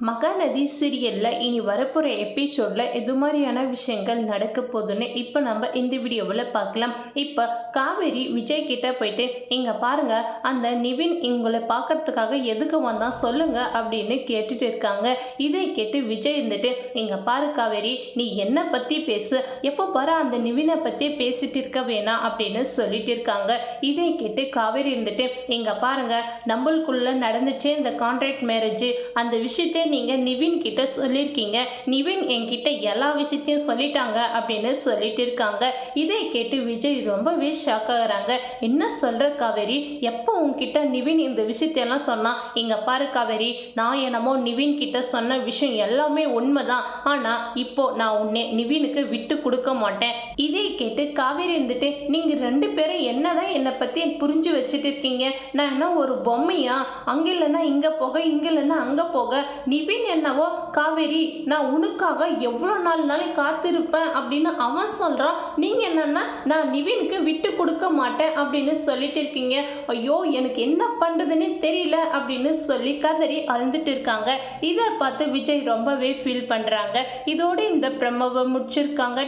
மகாநதி சீரியல்ல இனி வரப்போகிற எபிசோடில் எது மாதிரியான விஷயங்கள் நடக்க போகுதுன்னு இப்போ நம்ம இந்த வீடியோவில் பார்க்கலாம். இப்போ காவேரி விஜய் கிட்ட போயிட்டு இங்கே பாருங்க, அந்த நிவின் உங்களை பார்க்கறதுக்காக எதுக்கு வந்தான் சொல்லுங்க அப்படின்னு கேட்டுட்டு இருக்காங்க. இதை கேட்டு விஜய் இருந்துட்டு இங்கே பாரு காவேரி, நீ என்னை பற்றி பேசு, எப்போ பாரு அந்த நிவினை பற்றி பேசிட்டு இருக்க வேணாம் அப்படின்னு சொல்லிட்டு இருக்காங்க. இதை கேட்டு காவேரி இருந்துட்டு இங்கே பாருங்க, நம்மளுக்குள்ள நடந்துச்சு இந்த கான்ட்ராக்ட் மேரேஜ், அந்த விஷயத்தை நீங்க நிவின் கிட்ட சொல்லியிருக்கீங்க, நிவின் என்கிட்ட எல்லா விஷயத்தையும் சொல்லிட்டாங்க அப்படின்னு சொல்லிட்டு இருக்காங்க. இதை கேட்டு விஜய் ரொம்பவே ஷாக் ஆகுறாங்க. என்ன சொல்ற காவேரி, எப்போ உன்கிட்ட நிவின் இந்த விஷயத்தையெல்லாம் சொன்னா? இங்க பாரு காவேரி, நான் என்னமோ நிவின் கிட்ட சொன்ன விஷயம் எல்லாமே உண்மைதான், ஆனா இப்போ நான் உன்னை நிவினுக்கு விட்டு கொடுக்க மாட்டேன். இதை கேட்டு காவேரி இருந்துட்டு நீங்க ரெண்டு பேரும் என்னதான் என்னை பத்தி புரிஞ்சு வச்சுட்டு இருக்கீங்க, நான் என்ன ஒரு பொம்மையா, அங்க இல்லைன்னா இங்க போக இங்க இல்லைன்னா அங்க போக, நிவின் என்னவோ காவேரி நான் உனக்காக எவ்வளோ நாள்னாலும் காத்திருப்பேன் அப்படின்னு அவன் சொல்கிறான், நீங்கள் என்னன்னா நான் நிவினுக்கு விட்டு கொடுக்க மாட்டேன் அப்படின்னு சொல்லிட்டு இருக்கீங்க. ஐயோ எனக்கு என்ன பண்ணுறதுன்னு தெரியல அப்படின்னு சொல்லி கதறி அழுந்துட்டு இருக்காங்க. இதை பார்த்து விஜய் ரொம்பவே ஃபீல் பண்ணுறாங்க. இதோடு இந்த ப்ரமோவை முடிச்சிருக்காங்க.